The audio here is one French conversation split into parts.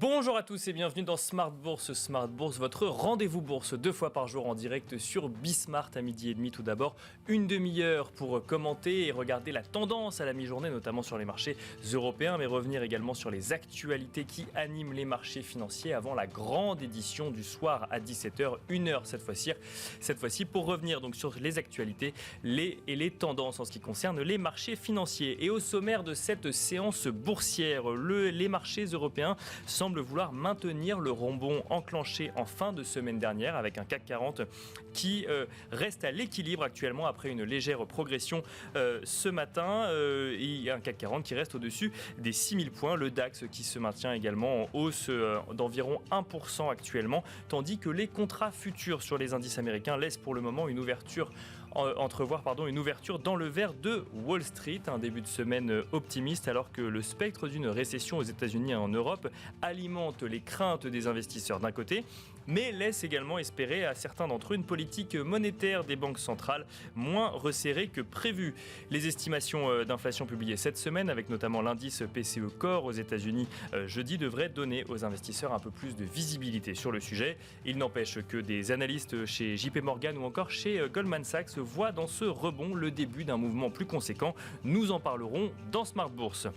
Bonjour à tous et bienvenue dans Smart Bourse. Smart Bourse, votre rendez-vous bourse 2 fois par jour en direct sur Bismart à midi et demi. Tout d'abord, une demi-heure pour commenter et regarder la tendance à la mi-journée, notamment sur les marchés européens, mais revenir également sur les actualités qui animent les marchés financiers avant la grande édition du soir à 17h, 1h cette fois-ci pour revenir donc sur les actualités et les tendances en ce qui concerne les marchés financiers. Et au sommaire de cette séance boursière, les marchés européens semble vouloir maintenir le rebond enclenché en fin de semaine dernière avec un CAC 40 qui reste à l'équilibre actuellement après une légère progression ce matin. Et un CAC 40 qui reste au-dessus des 6000 points. Le DAX qui se maintient également en hausse d'environ 1% actuellement, tandis que les contrats futurs sur les indices américains laissent pour le moment une ouverture dans le vert de Wall Street, un début de semaine optimiste alors que le spectre d'une récession aux États-Unis et en Europe alimente les craintes des investisseurs d'un côté, mais laisse également espérer à certains d'entre eux une politique monétaire des banques centrales moins resserrée que prévu. Les estimations d'inflation publiées cette semaine, avec notamment l'indice PCE Core aux États-Unis jeudi, devraient donner aux investisseurs un peu plus de visibilité sur le sujet. Il n'empêche que des analystes chez JP Morgan ou encore chez Goldman Sachs voient dans ce rebond le début d'un mouvement plus conséquent. Nous en parlerons dans Smart Bourse.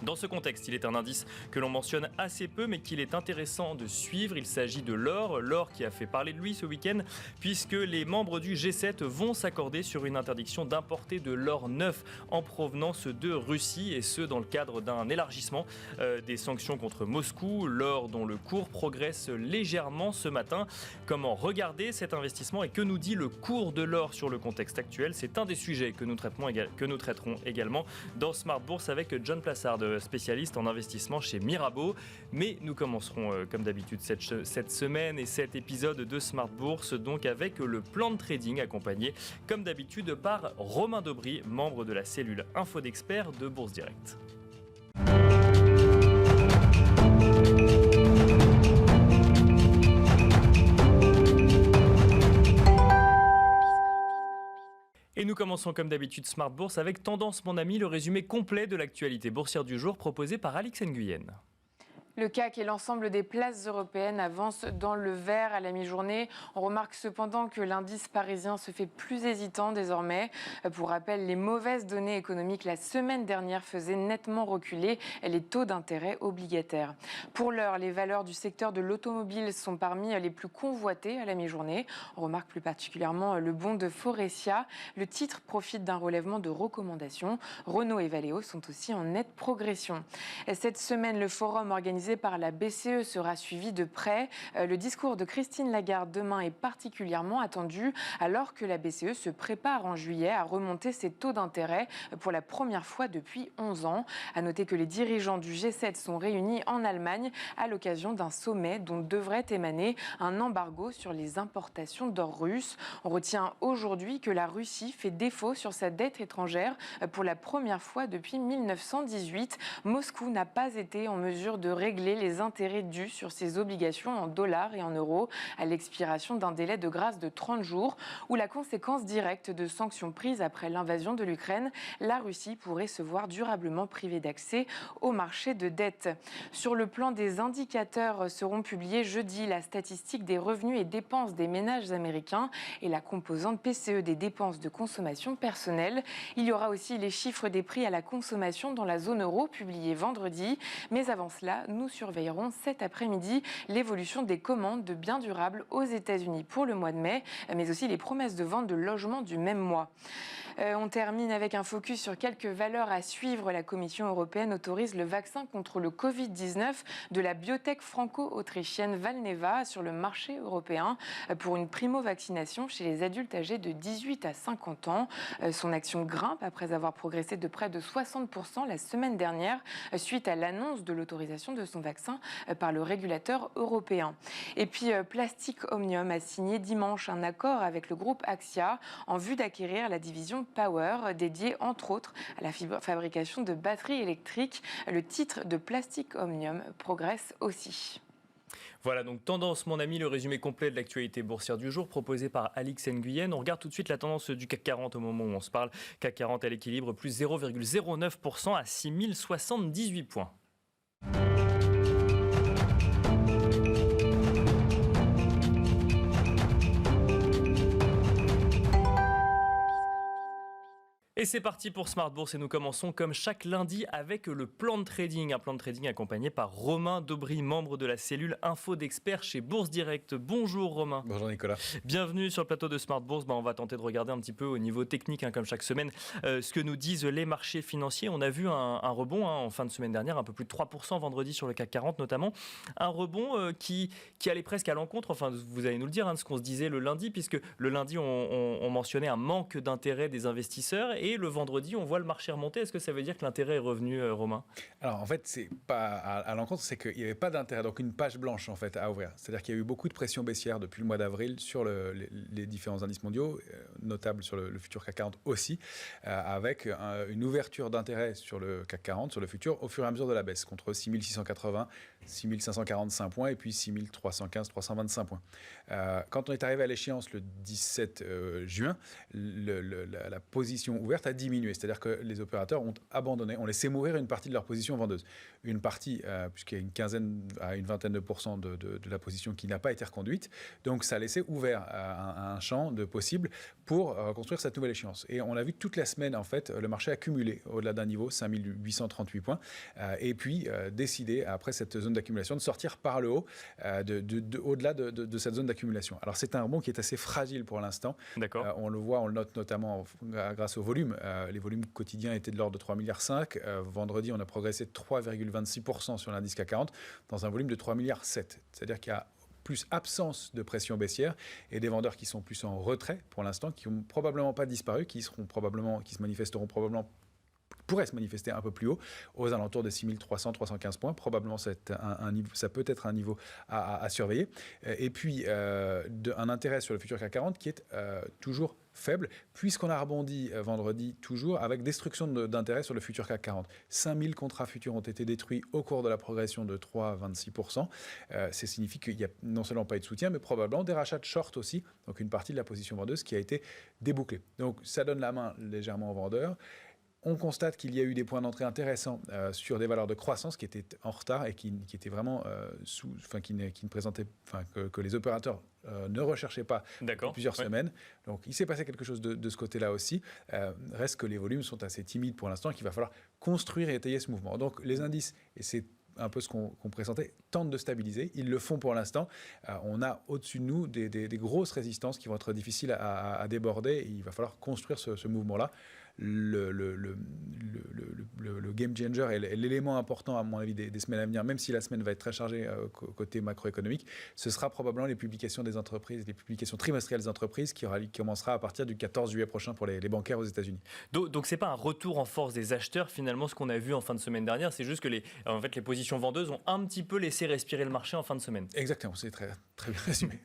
Dans ce contexte, il est un indice que l'on mentionne assez peu, mais qu'il est intéressant de suivre. Il s'agit de l'or qui a fait parler de lui ce week-end, puisque les membres du G7 vont s'accorder sur une interdiction d'importer de l'or neuf en provenance de Russie, et ce dans le cadre d'un élargissement des sanctions contre Moscou. L'or dont le cours progresse légèrement ce matin. Comment regarder cet investissement et que nous dit le cours de l'or sur le contexte actuel? C'est un des sujets que nous traiterons également dans Smart Bourse avec John Plassard, spécialiste en investissement chez Mirabeau. Mais nous commencerons comme d'habitude cette semaine et cet épisode de Smart Bourse donc avec le plan de trading accompagné comme d'habitude par Romain Daubry, membre de la cellule Info d'Experts de Bourse Direct. Et nous commençons comme d'habitude Smart Bourse avec Tendance mon ami, le résumé complet de l'actualité boursière du jour proposé par Alix Nguyen. Le CAC et l'ensemble des places européennes avancent dans le vert à la mi-journée. On remarque cependant que l'indice parisien se fait plus hésitant désormais. Pour rappel, les mauvaises données économiques la semaine dernière faisaient nettement reculer les taux d'intérêt obligataires. Pour l'heure, les valeurs du secteur de l'automobile sont parmi les plus convoitées à la mi-journée. On remarque plus particulièrement le bond de Faurecia. Le titre profite d'un relèvement de recommandations. Renault et Valeo sont aussi en nette progression. Cette semaine, le forum organisé par la BCE sera suivi de près. Le discours de Christine Lagarde demain est particulièrement attendu alors que la BCE se prépare en juillet à remonter ses taux d'intérêt pour la première fois depuis 11 ans. À noter que les dirigeants du G7 sont réunis en Allemagne à l'occasion d'un sommet dont devrait émaner un embargo sur les importations d'or russe. On retient aujourd'hui que la Russie fait défaut sur sa dette étrangère pour la première fois depuis 1918. Moscou n'a pas été en mesure de régler les intérêts dus sur ses obligations en dollars et en euros à l'expiration d'un délai de grâce de 30 jours ou la conséquence directe de sanctions prises après l'invasion de l'Ukraine, la Russie pourrait se voir durablement privée d'accès au marché de dette. Sur le plan des indicateurs seront publiés jeudi la statistique des revenus et dépenses des ménages américains et la composante PCE des dépenses de consommation personnelle. Il y aura aussi les chiffres des prix à la consommation dans la zone euro publiés vendredi. Mais avant cela, nous surveillerons cet après-midi l'évolution des commandes de biens durables aux États-Unis pour le mois de mai, mais aussi les promesses de vente de logements du même mois. On termine avec un focus sur quelques valeurs à suivre. La Commission européenne autorise le vaccin contre le Covid-19 de la biotech franco-autrichienne Valneva sur le marché européen pour une primo-vaccination chez les adultes âgés de 18 à 50 ans. Son action grimpe après avoir progressé de près de 60% la semaine dernière suite à l'annonce de l'autorisation de son vaccin par le régulateur européen. Et puis Plastic Omnium a signé dimanche un accord avec le groupe Axia en vue d'acquérir la division Power dédiée entre autres à la fabrication de batteries électriques. Le titre de Plastic Omnium progresse aussi. Voilà donc Tendance mon ami, le résumé complet de l'actualité boursière du jour proposé par Alix Nguyen. On regarde tout de suite la tendance du CAC 40 au moment où on se parle. CAC 40 à l'équilibre, plus 0,09% à 6078 points. Et c'est parti pour Smart Bourse et nous commençons comme chaque lundi avec le plan de trading. Un plan de trading accompagné par Romain Daubry, membre de la cellule Info d'experts chez Bourse Direct. Bonjour Romain. Bonjour Nicolas. Bienvenue sur le plateau de Smart Bourse. On va tenter de regarder un petit peu au niveau technique, comme chaque semaine, ce que nous disent les marchés financiers. On a vu un rebond en fin de semaine dernière, un peu plus de 3% vendredi sur le CAC 40 notamment. Un rebond qui allait presque à l'encontre, enfin vous allez nous le dire, de ce qu'on se disait le lundi, puisque le lundi on mentionnait un manque d'intérêt des investisseurs. Et le vendredi, on voit le marché remonter. Est-ce que ça veut dire que l'intérêt est revenu, Romain ? Alors en fait, c'est pas à l'encontre, c'est qu'il n'y avait pas d'intérêt, donc une page blanche en fait à ouvrir. C'est-à-dire qu'il y a eu beaucoup de pression baissière depuis le mois d'avril sur les différents indices mondiaux, notables sur le futur CAC 40 aussi, avec une ouverture d'intérêt sur le CAC 40, sur le futur, au fur et à mesure de la baisse, contre 6680, 6545 points et puis 6315, 325 points. Quand on est arrivé à l'échéance le 17 juin, la position ouverte a diminué. C'est-à-dire que les opérateurs ont abandonné, ont laissé mourir une partie de leur position vendeuse. Une partie, puisqu'il y a une quinzaine à une vingtaine de pourcents de la position qui n'a pas été reconduite. Donc ça a laissé ouvert un champ de possibles pour construire cette nouvelle échéance. Et on a vu toute la semaine, en fait, le marché accumuler au-delà d'un niveau, 5838 points, et puis décider, après cette zone d'accumulation, de sortir par le haut, au-delà de cette zone d'accumulation. Alors c'est un rebond qui est assez fragile pour l'instant. D'accord. On le voit, on le note notamment grâce au volume. Les volumes quotidiens étaient de l'ordre de 3,5 milliards. Vendredi, on a progressé de 3,26% sur l'indice CAC 40 dans un volume de 3,7 milliards. C'est-à-dire qu'il y a plus absence de pression baissière et des vendeurs qui sont plus en retrait pour l'instant, qui n'ont probablement pas disparu, qui se manifesteront probablement, pourrait se manifester un peu plus haut, aux alentours de 6300, 315 points. Probablement, ça peut être un niveau à surveiller. Et puis, un intérêt sur le futur CAC 40 qui est toujours faible, puisqu'on a rebondi vendredi toujours avec destruction d'intérêt sur le futur CAC 40. 5000 contrats futurs ont été détruits au cours de la progression de 3,26%. Ça signifie qu'il n'y a non seulement pas eu de soutien, mais probablement des rachats de short aussi, donc une partie de la position vendeuse qui a été débouclée. Donc ça donne la main légèrement aux vendeurs. On constate qu'il y a eu des points d'entrée intéressants sur des valeurs de croissance qui étaient en retard et qui étaient vraiment qui ne présentaient, que les opérateurs ne recherchaient pas depuis plusieurs semaines. Donc il s'est passé quelque chose de ce côté-là aussi. Reste que les volumes sont assez timides pour l'instant et qu'il va falloir construire et étayer ce mouvement. Donc les indices, et c'est un peu ce qu'on présentait, tentent de stabiliser. Ils le font pour l'instant. On a au-dessus de nous des grosses résistances qui vont être difficiles à déborder. Et il va falloir construire ce mouvement-là. Le game changer est l'élément important, à mon avis, des semaines à venir, même si la semaine va être très chargée côté macroéconomique. Ce sera probablement les publications des entreprises, les publications trimestrielles des entreprises qui commencera à partir du 14 juillet prochain pour les bancaires aux États-Unis. Donc c'est pas un retour en force des acheteurs, finalement, ce qu'on a vu en fin de semaine dernière. C'est juste que les positions vendeuses ont un petit peu laissé respirer le marché en fin de semaine. Exactement, c'est très, très bien résumé.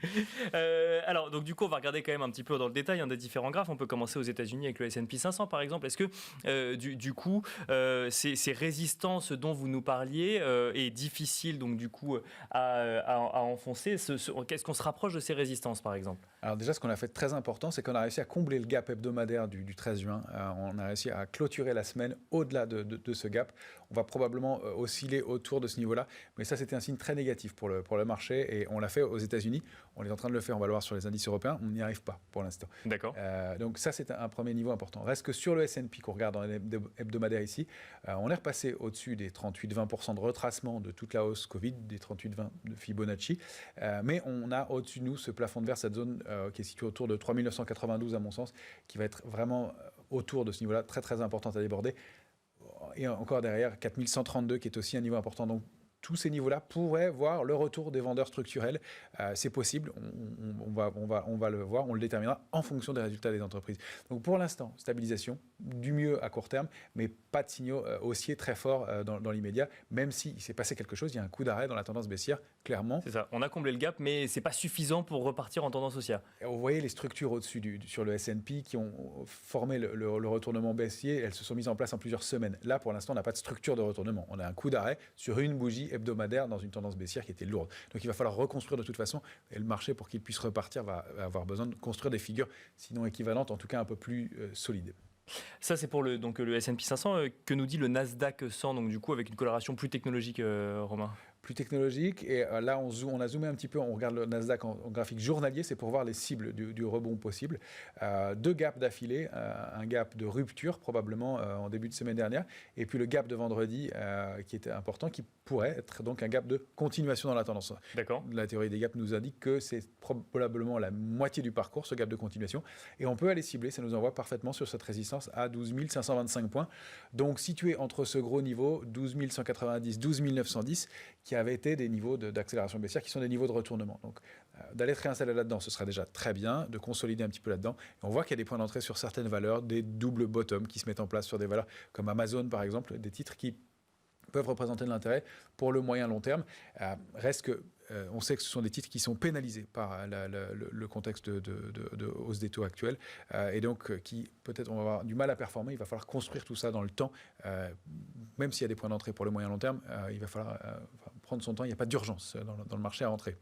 Alors, donc du coup, on va regarder quand même un petit peu dans le détail des différents graphes. On peut commencer aux États-Unis avec le S&P 500, par exemple. Est-ce que du coup ces résistances dont vous nous parliez est difficile donc du coup à enfoncer? Qu'est-ce qu'on se rapproche de ces résistances, par exemple? Alors déjà, ce qu'on a fait de très important, c'est qu'on a réussi à combler le gap hebdomadaire du 13 juin. On a réussi à clôturer la semaine au-delà de ce gap. On va probablement osciller autour de ce niveau-là, mais ça, c'était un signe très négatif pour le marché, et on l'a fait aux États-Unis. On est en train de le faire, on va le voir sur les indices européens. On n'y arrive pas pour l'instant. D'accord. Donc ça, c'est un premier niveau important. Reste que sur le S&P qu'on regarde dans les hebdomadaires ici, on est repassé au-dessus des 38-20% de retracement de toute la hausse Covid, des 38-20 de Fibonacci, mais on a au-dessus de nous ce plafond de verre, cette zone qui est située autour de 3992 à mon sens, qui va être vraiment autour de ce niveau-là, très très importante à déborder. Et encore derrière, 4132 qui est aussi un niveau important. Donc tous ces niveaux-là pourraient voir le retour des vendeurs structurels. C'est possible, on va le voir, on le déterminera en fonction des résultats des entreprises. Donc pour l'instant, stabilisation, du mieux à court terme, mais pas de signaux haussiers très forts dans l'immédiat, même s'il s'est passé quelque chose, il y a un coup d'arrêt dans la tendance baissière, clairement. C'est ça, on a comblé le gap, mais ce n'est pas suffisant pour repartir en tendance haussière. Et vous voyez les structures au-dessus sur le S&P qui ont formé le retournement baissier, elles se sont mises en place en plusieurs semaines. Là, pour l'instant, on n'a pas de structure de retournement. On a un coup d'arrêt sur une bougie hebdomadaire dans une tendance baissière qui était lourde. Donc il va falloir reconstruire de toute façon, et le marché, pour qu'il puisse repartir, va avoir besoin de construire des figures sinon équivalentes, en tout cas un peu plus solides. Ça, c'est pour le S&P 500. Que nous dit le Nasdaq 100, donc du coup avec une coloration plus technologique, Romain? plus technologique. Et là, on a zoomé un petit peu, on regarde le Nasdaq en graphique journalier, c'est pour voir les cibles du rebond possible. 2 gaps d'affilée, un gap de rupture probablement en début de semaine dernière, et puis le gap de vendredi qui était important, qui pourrait être donc un gap de continuation dans la tendance. D'accord. La théorie des gaps nous indique que c'est probablement la moitié du parcours, ce gap de continuation, et on peut aller cibler, ça nous envoie parfaitement sur cette résistance à 12 525 points. Donc situé entre ce gros niveau, 12 190, 12 910, qui avaient été des niveaux d'accélération baissière, qui sont des niveaux de retournement. Donc d'aller se réinstaller là-dedans, ce serait déjà très bien, de consolider un petit peu là-dedans. Et on voit qu'il y a des points d'entrée sur certaines valeurs, des doubles bottoms qui se mettent en place sur des valeurs comme Amazon par exemple, des titres qui peuvent représenter de l'intérêt pour le moyen long terme. Reste que on sait que ce sont des titres qui sont pénalisés par le contexte de hausse des taux actuels et donc qui peut-être on va avoir du mal à performer. Il va falloir construire tout ça dans le temps. Même s'il y a des points d'entrée pour le moyen long terme, il va falloir prendre son temps. Il n'y a pas d'urgence dans le marché à entrer.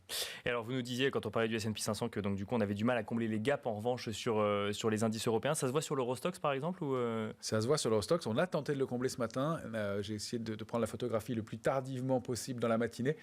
Et alors vous nous disiez quand on parlait du S&P 500 que donc du coup on avait du mal à combler les gaps en revanche sur les indices européens. Ça se voit sur l'Eurostoxx par exemple ou Ça se voit sur l'Eurostoxx. On a tenté de le combler ce matin. J'ai essayé de prendre la photographie le plus tardivement possible dans la matinée.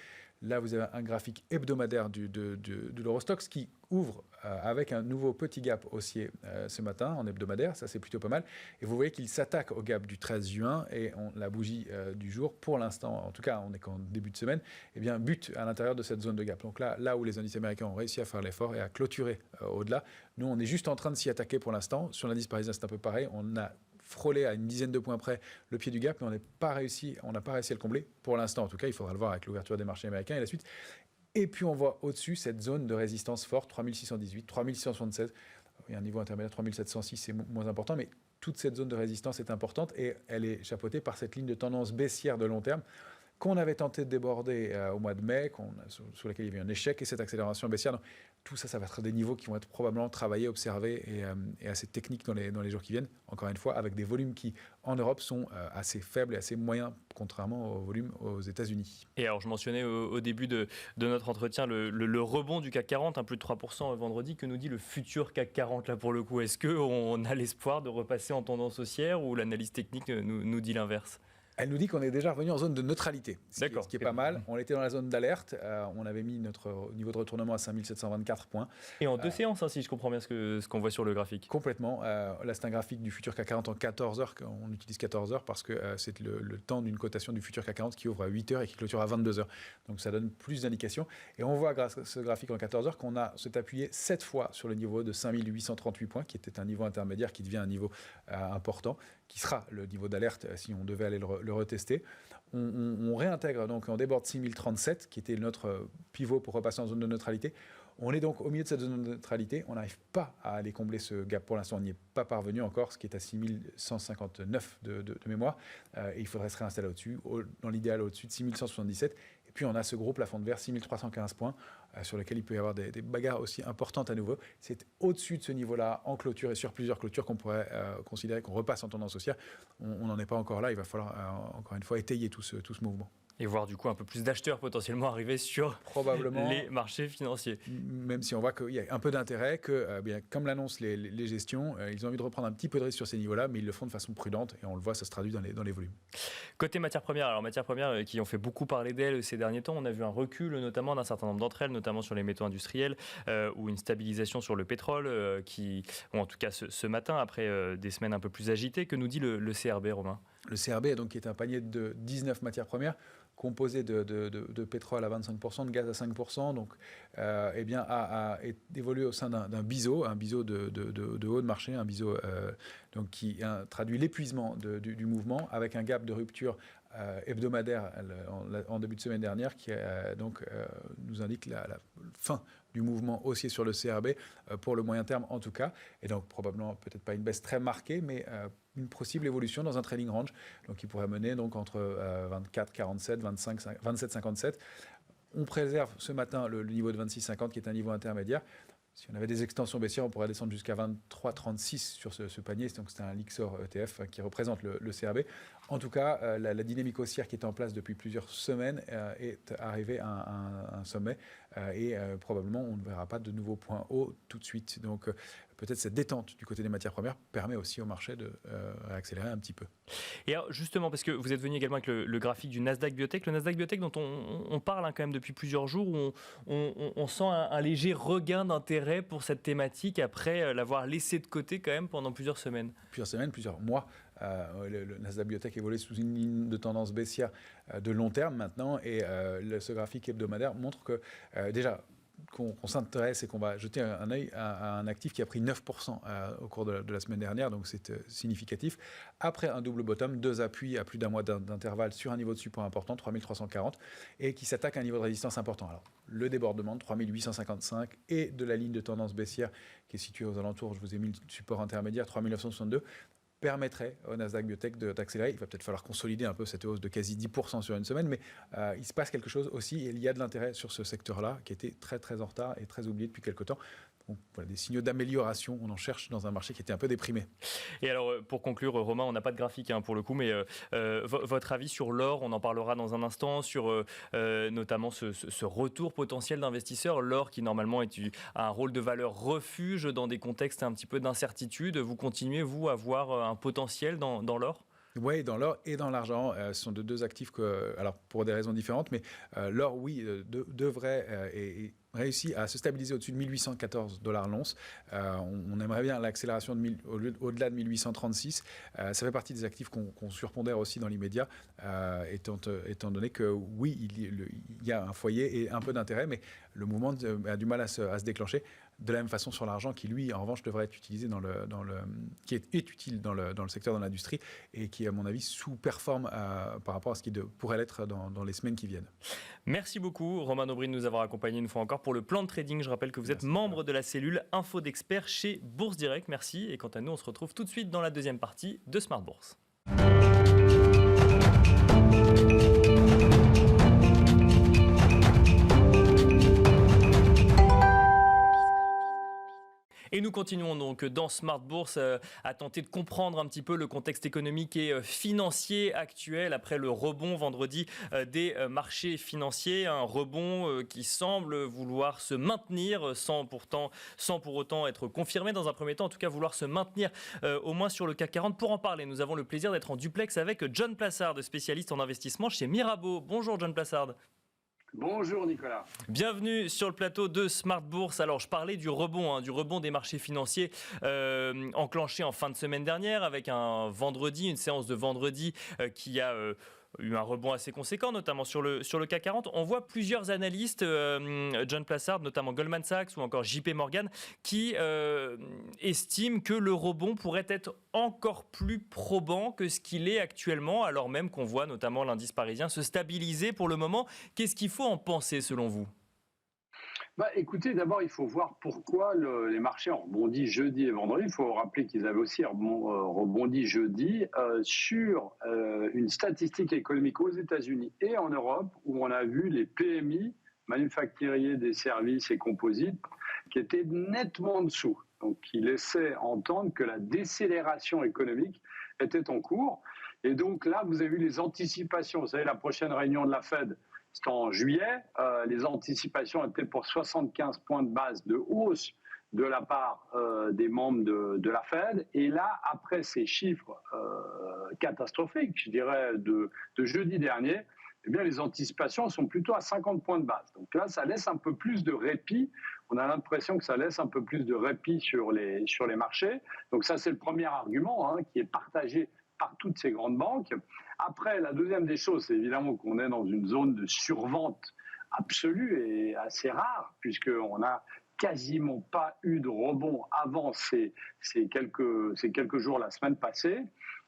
Là, vous avez un graphique hebdomadaire de l'Eurostoxx qui ouvre avec un nouveau petit gap haussier ce matin en hebdomadaire. Ça, c'est plutôt pas mal. Et vous voyez qu'il s'attaque au gap du 13 juin et la bougie du jour, pour l'instant, en tout cas, on est qu'en début de semaine, eh bien, bute à l'intérieur de cette zone de gap. Donc là où les indices américains ont réussi à faire l'effort et à clôturer au-delà, nous, on est juste en train de s'y attaquer pour l'instant. Sur l'indice parisien, c'est un peu pareil. On a frôlé à une dizaine de points près le pied du gap, mais on n'a pas réussi à le combler pour l'instant. En tout cas, il faudra le voir avec l'ouverture des marchés américains et la suite. Et puis on voit au-dessus cette zone de résistance forte, 3618, 3676. Il y a un niveau intermédiaire 3706, c'est moins important, mais toute cette zone de résistance est importante et elle est chapeautée par cette ligne de tendance baissière de long terme qu'on avait tenté de déborder au mois de mai, sur laquelle il y avait eu un échec et cette accélération baissière. Donc, tout ça, ça va être des niveaux qui vont être probablement travaillés, observés et assez techniques dans les jours qui viennent. Encore une fois, avec des volumes qui, en Europe, sont assez faibles et assez moyens, contrairement aux volumes aux États-Unis. Et alors, je mentionnais au début de notre entretien le rebond du CAC 40, plus de 3% vendredi. Que nous dit le futur CAC 40 là pour le coup? Est-ce qu'on a l'espoir de repasser en tendance haussière ou l'analyse technique nous dit l'inverse? Elle nous dit qu'on est déjà revenu en zone de neutralité, ce qui est pas mal. On était dans la zone d'alerte, on avait mis notre niveau de retournement à 5724 points. Et en 2 séances, si je comprends bien ce qu'on voit sur le graphique. Complètement. Là, c'est un graphique du futur CAC 40 en 14 heures. On utilise 14 heures parce que c'est le temps d'une cotation du futur CAC 40 qui ouvre à 8 heures et qui clôture à 22 heures. Donc ça donne plus d'indications. Et on voit grâce à ce graphique en 14 heures qu'on s'est appuyé 7 fois sur le niveau de 5838 points, qui était un niveau intermédiaire qui devient un niveau important, qui sera le niveau d'alerte si on devait aller le retester. On réintègre donc, on déborde 6037, qui était notre pivot pour repasser en zone de neutralité. On est donc au milieu de cette zone de neutralité. On n'arrive pas à aller combler ce gap pour l'instant. On n'y est pas parvenu encore, ce qui est à 6159 de mémoire. Et il faudrait se réinstaller au-dessus, dans l'idéal au-dessus de 6177. Et puis on a ce gros plafond de verre, 6315 points, sur lequel il peut y avoir des bagarres aussi importantes à nouveau. C'est au-dessus de ce niveau-là, en clôture et sur plusieurs clôtures, qu'on pourrait considérer qu'on repasse en tendance haussière. On n'en est pas encore là. Il va falloir, encore une fois, étayer tout ce mouvement. Et voir du coup un peu plus d'acheteurs potentiellement arriver sur les marchés financiers. Même si on voit qu'il y a un peu d'intérêt, que bien, comme l'annoncent les gestions, ils ont envie de reprendre un petit peu de risque sur ces niveaux-là, mais ils le font de façon prudente et on le voit, ça se traduit dans les volumes. Côté matières premières, alors matières premières qui ont fait beaucoup parler d'elles ces derniers temps, on a vu un recul notamment d'un certain nombre d'entre elles, notamment sur les métaux industriels ou une stabilisation sur le pétrole ou en tout cas ce matin après des semaines un peu plus agitées. Que nous dit le CRB, Romain? Le CRB donc, qui est un panier de 19 matières premières composé de pétrole à 25%, de gaz à 5%, donc eh bien, a évolué au sein d'un biseau, de haut de marché, un biseau donc, qui traduit l'épuisement du mouvement avec un gap de rupture hebdomadaire en début de semaine dernière qui donc, nous indique la fin du mouvement haussier sur le CRB pour le moyen terme en tout cas, et donc probablement peut-être pas une baisse très marquée, mais une possible évolution dans un trading range, donc qui pourrait mener donc entre 24,47, 27,57. On préserve ce matin le niveau de 26,50 qui est un niveau intermédiaire. Si on avait des extensions baissières, on pourrait descendre jusqu'à 23,36 sur ce panier. Donc c'est un Lixor ETF qui représente le CRB. En tout cas, la dynamique haussière qui est en place depuis plusieurs semaines est arrivée à un sommet et probablement on ne verra pas de nouveaux points hauts tout de suite. Donc peut-être cette détente du côté des matières premières permet aussi au marché de réaccélérer un petit peu. Et alors justement, parce que vous êtes venu également avec le graphique du Nasdaq Biotech, le Nasdaq Biotech dont on parle quand même depuis plusieurs jours, où on sent un léger regain d'intérêt pour cette thématique après l'avoir laissé de côté quand même pendant plusieurs semaines. Plusieurs mois. Le Nasdaq Biotech évolue sous une ligne de tendance baissière de long terme maintenant, et ce graphique hebdomadaire montre que déjà qu'on s'intéresse et qu'on va jeter un œil à un actif qui a pris 9% au cours de la semaine dernière, donc c'est significatif. Après un double bottom, 2 appuis à plus d'un mois d'intervalle sur un niveau de support important, 3340, et qui s'attaque à un niveau de résistance important. Alors, le débordement de 3855 et de la ligne de tendance baissière qui est située aux alentours, je vous ai mis le support intermédiaire, 3962, permettrait au Nasdaq Biotech d'accélérer. Il va peut-être falloir consolider un peu cette hausse de quasi 10% sur une semaine, mais il se passe quelque chose aussi, et il y a de l'intérêt sur ce secteur-là qui était très très en retard et très oublié depuis quelques temps. Donc, voilà, des signaux d'amélioration, on en cherche dans un marché qui était un peu déprimé. Et alors, pour conclure, Romain, on n'a pas de graphique pour le coup, mais votre avis sur l'or, on en parlera dans un instant, sur notamment ce retour potentiel d'investisseurs, l'or qui normalement a un rôle de valeur refuge dans des contextes un petit peu d'incertitude. Vous continuez, vous, à voir un potentiel dans l'or ? Oui, dans l'or et dans l'argent, ce sont deux actifs alors pour des raisons différentes, mais l'or, oui, devrait et réussit à se stabiliser au-dessus de 1814 $ l'once. On aimerait bien l'accélération au-delà de 1836. Ça fait partie des actifs qu'on surpondère aussi dans l'immédiat, étant donné que oui, il y a un foyer et un peu d'intérêt, mais le mouvement a du mal à se déclencher. De la même façon sur l'argent, qui lui, en revanche, devrait être utilisé qui est utile dans le secteur de l'industrie, et qui, à mon avis, sous-performe par rapport à ce qui pourrait l'être dans les semaines qui viennent. Merci beaucoup, Romain Aubry, de nous avoir accompagnés une fois encore pour le plan de trading. Je rappelle que vous êtes membre de la cellule Info d'Experts chez Bourse Direct. Merci. Et quant à nous, on se retrouve tout de suite dans la deuxième partie de Smart Bourse. Et nous continuons donc dans Smart Bourse à tenter de comprendre un petit peu le contexte économique et financier actuel après le rebond vendredi des marchés financiers. Un rebond qui semble vouloir se maintenir sans pour autant être confirmé dans un premier temps, en tout cas vouloir se maintenir au moins sur le CAC 40. Pour en parler, nous avons le plaisir d'être en duplex avec John Plassard, spécialiste en investissement chez Mirabeau. Bonjour John Plassard. Bonjour Nicolas. Bienvenue sur le plateau de Smart Bourse. Alors je parlais du rebond des marchés financiers enclenché en fin de semaine dernière avec une séance de vendredi qui a eu un rebond assez conséquent, notamment sur le CAC 40. On voit plusieurs analystes, John Plassard, notamment Goldman Sachs ou encore JP Morgan, qui estiment que le rebond pourrait être encore plus probant que ce qu'il est actuellement, alors même qu'on voit notamment l'indice parisien se stabiliser pour le moment. Qu'est-ce qu'il faut en penser selon vous ? Écoutez, d'abord, il faut voir pourquoi les marchés ont rebondi jeudi et vendredi. Il faut rappeler qu'ils avaient aussi rebondi jeudi sur une statistique économique aux États-Unis et en Europe, où on a vu les PMI, manufacturiers des services et composites, qui étaient nettement en dessous. Donc, qui laissaient entendre que la décélération économique était en cours. Et donc là, vous avez vu les anticipations. Vous savez, la prochaine réunion de la Fed, c'est en juillet. Les anticipations étaient pour 75 points de base de hausse de la part des membres de la Fed. Et là, après ces chiffres catastrophiques, je dirais, de jeudi dernier, eh bien, les anticipations sont plutôt à 50 points de base. Donc là, ça laisse un peu plus de répit. On a l'impression que ça laisse un peu plus de répit sur les marchés. Donc ça, c'est le premier argument qui est partagé par toutes ces grandes banques. Après, la deuxième des choses, c'est évidemment qu'on est dans une zone de survente absolue et assez rare, puisqu'on n'a quasiment pas eu de rebond avant ces quelques jours la semaine passée.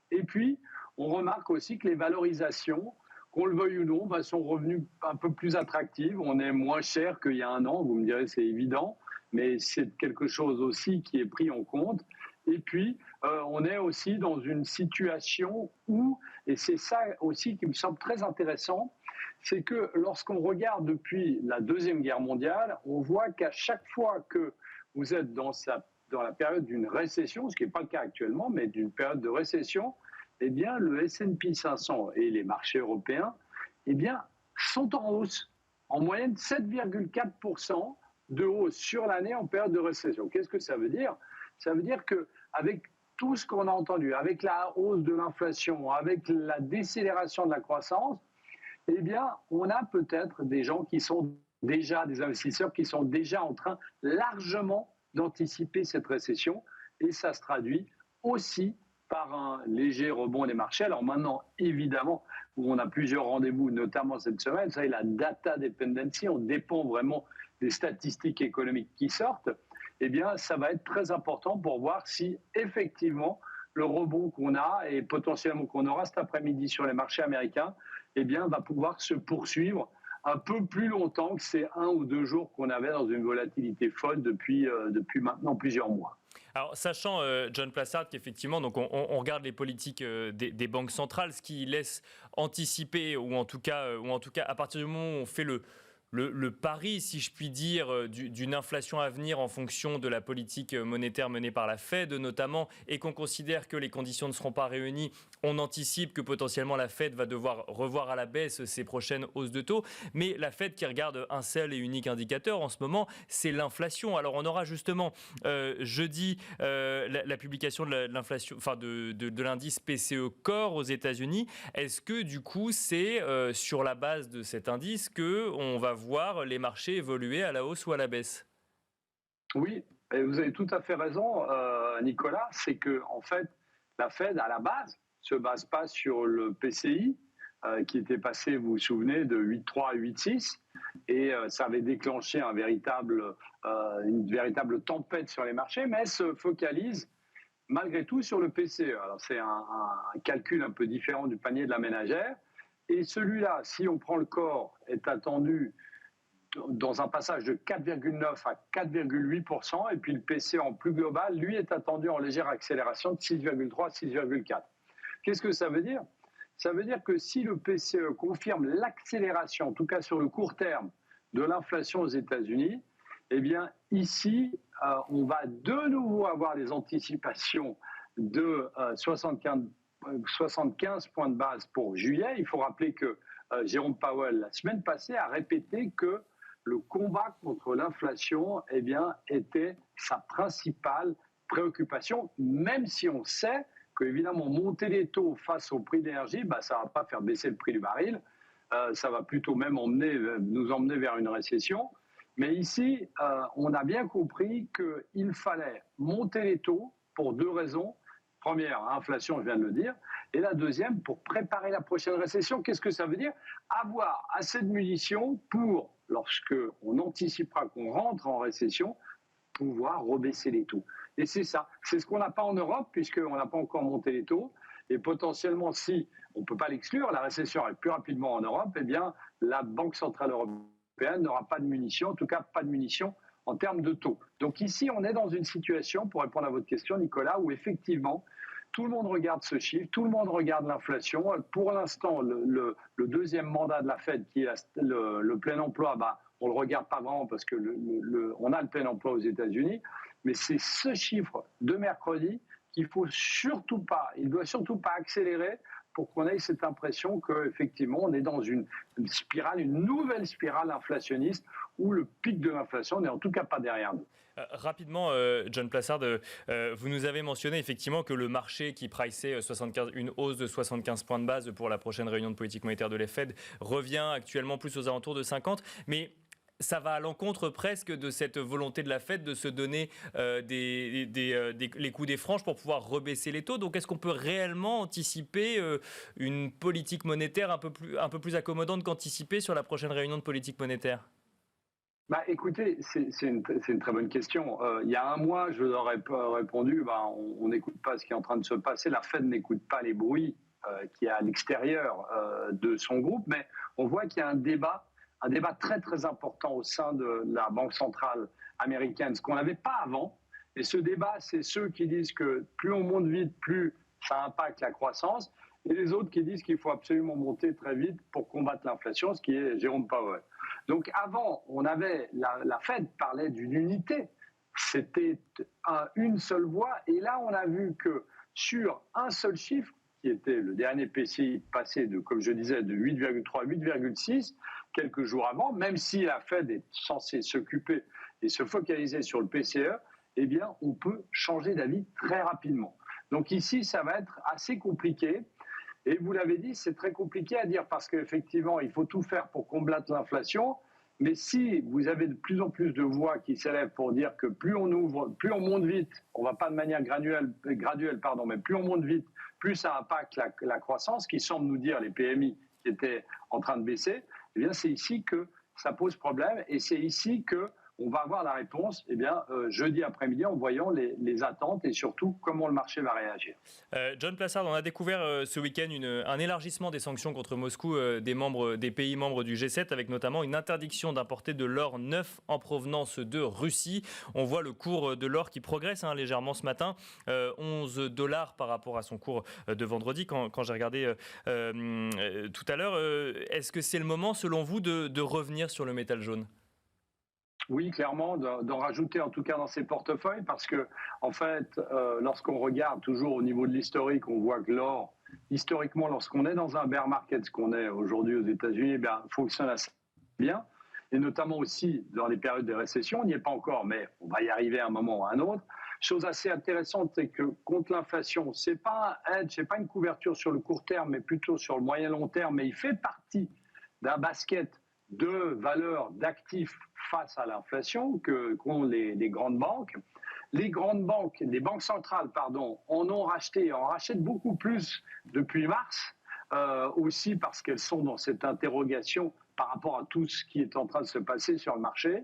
Et puis, on remarque aussi que les valorisations, qu'on le veuille ou non, sont revenues un peu plus attractives. On est moins cher qu'il y a un an, vous me direz, c'est évident, mais c'est quelque chose aussi qui est pris en compte. Et puis, on est aussi dans une situation où, et c'est ça aussi qui me semble très intéressant, c'est que lorsqu'on regarde depuis la Deuxième Guerre mondiale, on voit qu'à chaque fois que vous êtes dans la période d'une récession, ce qui n'est pas le cas actuellement, mais d'une période de récession, eh bien, le S&P 500 et les marchés européens eh bien, sont en hausse. En moyenne, 7,4% de hausse sur l'année en période de récession. Qu'est-ce que ça veut dire ? Ça veut dire qu'avec tout ce qu'on a entendu, avec la hausse de l'inflation, avec la décélération de la croissance, eh bien, on a peut-être des gens qui sont déjà, des investisseurs qui sont déjà en train largement d'anticiper cette récession. Et ça se traduit aussi par un léger rebond des marchés. Alors maintenant, évidemment, où on a plusieurs rendez-vous, notamment cette semaine, vous savez, la data dependency, on dépend vraiment des statistiques économiques qui sortent. Eh bien, ça va être très important pour voir si effectivement le rebond qu'on a et potentiellement qu'on aura cet après-midi sur les marchés américains, eh bien, va pouvoir se poursuivre un peu plus longtemps que ces 1 ou 2 jours qu'on avait dans une volatilité folle depuis maintenant plusieurs mois. Alors, sachant, John Plassard, qu'effectivement, donc on regarde les politiques des banques centrales, ce qui laisse anticiper, ou en tout cas, à partir du moment où on fait le pari, si je puis dire, d'une inflation à venir en fonction de la politique monétaire menée par la Fed notamment, et qu'on considère que les conditions ne seront pas réunies, on anticipe que potentiellement la Fed va devoir revoir à la baisse ses prochaines hausses de taux. Mais la Fed qui regarde un seul et unique indicateur en ce moment, c'est l'inflation. Alors on aura justement jeudi la publication de l'inflation, enfin de l'indice PCE Core aux États-Unis. Est-ce que du coup c'est sur la base de cet indice que on va voir les marchés évoluer à la hausse ou à la baisse? Oui, et vous avez tout à fait raison, Nicolas. C'est que en fait, la Fed à la base se base pas sur le PCI qui était passé, vous vous souvenez, de 8,3 à 8,6, et ça avait déclenché une véritable tempête sur les marchés, mais se focalise malgré tout sur le PCE. Alors c'est un calcul un peu différent du panier de la ménagère, et celui-là, si on prend le corps, est attendu dans un passage de 4,9 à 4,8%, et puis le PCE en plus global, lui, est attendu en légère accélération de 6,3 à 6,4. Qu'est-ce que ça veut dire? Ça veut dire que si le PCE confirme l'accélération, en tout cas sur le court terme, de l'inflation aux États-Unis, eh bien ici, on va de nouveau avoir des anticipations de 75 points de base pour juillet. Il faut rappeler que Jérôme Powell, la semaine passée, a répété que le combat contre l'inflation, eh bien, était sa principale préoccupation, même si on sait que, évidemment, monter les taux face au prix de l'énergie, ça ne va pas faire baisser le prix du baril, ça va plutôt même nous emmener vers une récession. Mais ici, on a bien compris qu'il fallait monter les taux pour 2 raisons. Première, inflation, je viens de le dire. Et la deuxième, pour préparer la prochaine récession. Qu'est-ce que ça veut dire? Avoir assez de munitions pour, lorsque on anticipera qu'on rentre en récession, pouvoir rebaisser les taux. Et c'est ça. C'est ce qu'on n'a pas en Europe, puisqu'on n'a pas encore monté les taux. Et potentiellement, si on ne peut pas l'exclure, la récession arrive plus rapidement en Europe, eh bien, la Banque centrale européenne n'aura pas de munitions, en tout cas pas de munitions en termes de taux. Donc ici, on est dans une situation, pour répondre à votre question, Nicolas, où effectivement, tout le monde regarde ce chiffre, tout le monde regarde l'inflation. Pour l'instant, le deuxième mandat de la Fed, qui est le plein emploi, on ne le regarde pas vraiment parce que on a le plein emploi aux États-Unis, mais c'est ce chiffre de mercredi qu'il ne doit surtout pas accélérer pour qu'on ait cette impression qu'effectivement, on est dans une nouvelle spirale inflationniste où le pic de l'inflation n'est en tout cas pas derrière nous. Rapidement, John Plassard, vous nous avez mentionné effectivement que le marché qui priceait une hausse de 75 points de base pour la prochaine réunion de politique monétaire de la Fed revient actuellement plus aux alentours de 50, mais ça va à l'encontre presque de cette volonté de la Fed de se donner les coups des franches pour pouvoir rebaisser les taux. Donc est-ce qu'on peut réellement anticiper une politique monétaire un peu plus accommodante qu'anticipée sur la prochaine réunion de politique monétaire? Écoutez, c'est une très bonne question. Il y a un mois, je vous aurais répondu, on n'écoute pas ce qui est en train de se passer. La Fed n'écoute pas les bruits qu'il y a à l'extérieur de son groupe, mais on voit qu'il y a un débat très très important au sein de la Banque centrale américaine, ce qu'on n'avait pas avant. Et ce débat, c'est ceux qui disent que plus on monte vite, plus ça impacte la croissance, et les autres qui disent qu'il faut absolument monter très vite pour combattre l'inflation, ce qui est Jérôme Powell. Donc avant, on avait la Fed parlait d'une unité, c'était une seule voix, et là on a vu que sur un seul chiffre, qui était le dernier PCI passé de, comme je disais, de 8,3 à 8,6 quelques jours avant, même si la Fed est censée s'occuper et se focaliser sur le PCE, eh bien, on peut changer d'avis très rapidement. Donc ici, ça va être assez compliqué. Et vous l'avez dit, c'est très compliqué à dire parce qu'effectivement, il faut tout faire pour combattre l'inflation. Mais si vous avez de plus en plus de voix qui s'élèvent pour dire que plus on monte vite, on ne va pas de manière graduelle, mais plus on monte vite, plus ça impacte la croissance, qui semble nous dire les PMI qui étaient en train de baisser, eh bien c'est ici que ça pose problème et c'est ici que on va avoir la réponse jeudi après-midi en voyant les attentes et surtout comment le marché va réagir. John Plassard, on a découvert ce week-end un élargissement des sanctions contre Moscou des pays membres du G7 avec notamment une interdiction d'importer de l'or neuf en provenance de Russie. On voit le cours de l'or qui progresse légèrement ce matin, $11 par rapport à son cours de vendredi quand j'ai regardé tout à l'heure. Est-ce que c'est le moment selon vous de revenir sur le métal jaune ? Oui, clairement, d'en rajouter en tout cas dans ses portefeuilles parce que, en fait, lorsqu'on regarde toujours au niveau de l'historique, on voit que l'or, historiquement, lorsqu'on est dans un bear market, ce qu'on est aujourd'hui aux États-Unis, fonctionne assez bien. Et notamment aussi dans les périodes de récession, on n'y est pas encore, mais on va y arriver à un moment ou à un autre. Chose assez intéressante, c'est que contre l'inflation, c'est pas un hedge, c'est pas une couverture sur le court terme, mais plutôt sur le moyen long terme, mais il fait partie d'un basket de valeurs d'actifs face à l'inflation qu'ont les grandes banques. Les banques centrales, en ont racheté, en rachètent beaucoup plus depuis mars, aussi parce qu'elles sont dans cette interrogation par rapport à tout ce qui est en train de se passer sur le marché.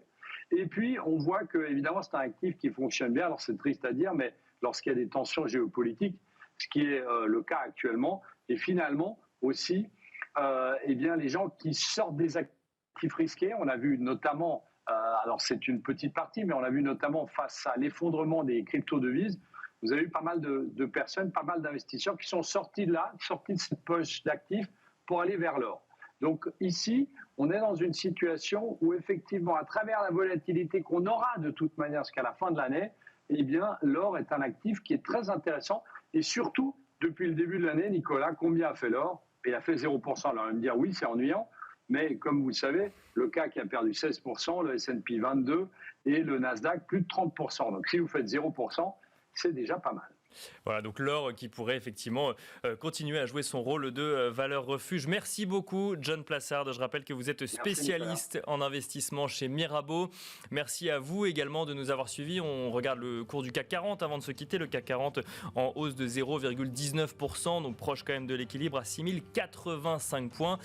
Et puis, on voit que, évidemment, c'est un actif qui fonctionne bien. Alors, c'est triste à dire, mais lorsqu'il y a des tensions géopolitiques, ce qui est le cas actuellement, et finalement aussi, les gens qui sortent des actifs risqués, on a vu notamment, alors c'est une petite partie, mais on a vu notamment face à l'effondrement des crypto-devises, vous avez eu pas mal de personnes, pas mal d'investisseurs qui sont sortis de cette poche d'actifs pour aller vers l'or. Donc ici, on est dans une situation où effectivement, à travers la volatilité qu'on aura de toute manière jusqu'à la fin de l'année, eh bien, l'or est un actif qui est très intéressant. Et surtout, depuis le début de l'année, Nicolas, combien a fait l'or ? Il a fait 0%. Alors, on va me dire, oui, c'est ennuyant. Mais comme vous le savez, le CAC a perdu 16%, le S&P 22% et le Nasdaq plus de 30%. Donc si vous faites 0%, c'est déjà pas mal. Voilà, donc l'or qui pourrait effectivement continuer à jouer son rôle de valeur refuge. Merci beaucoup, John Plassard. Je rappelle que vous êtes spécialiste en investissement chez Mirabaud. Merci à vous également de nous avoir suivis. On regarde le cours du CAC 40 avant de se quitter. Le CAC 40 en hausse de 0,19%, donc proche quand même de l'équilibre à 6085 points.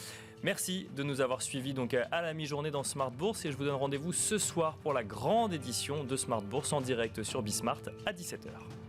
Merci de nous avoir suivis donc à la mi-journée dans Smart Bourse et je vous donne rendez-vous ce soir pour la grande édition de Smart Bourse en direct sur Bismart à 17h.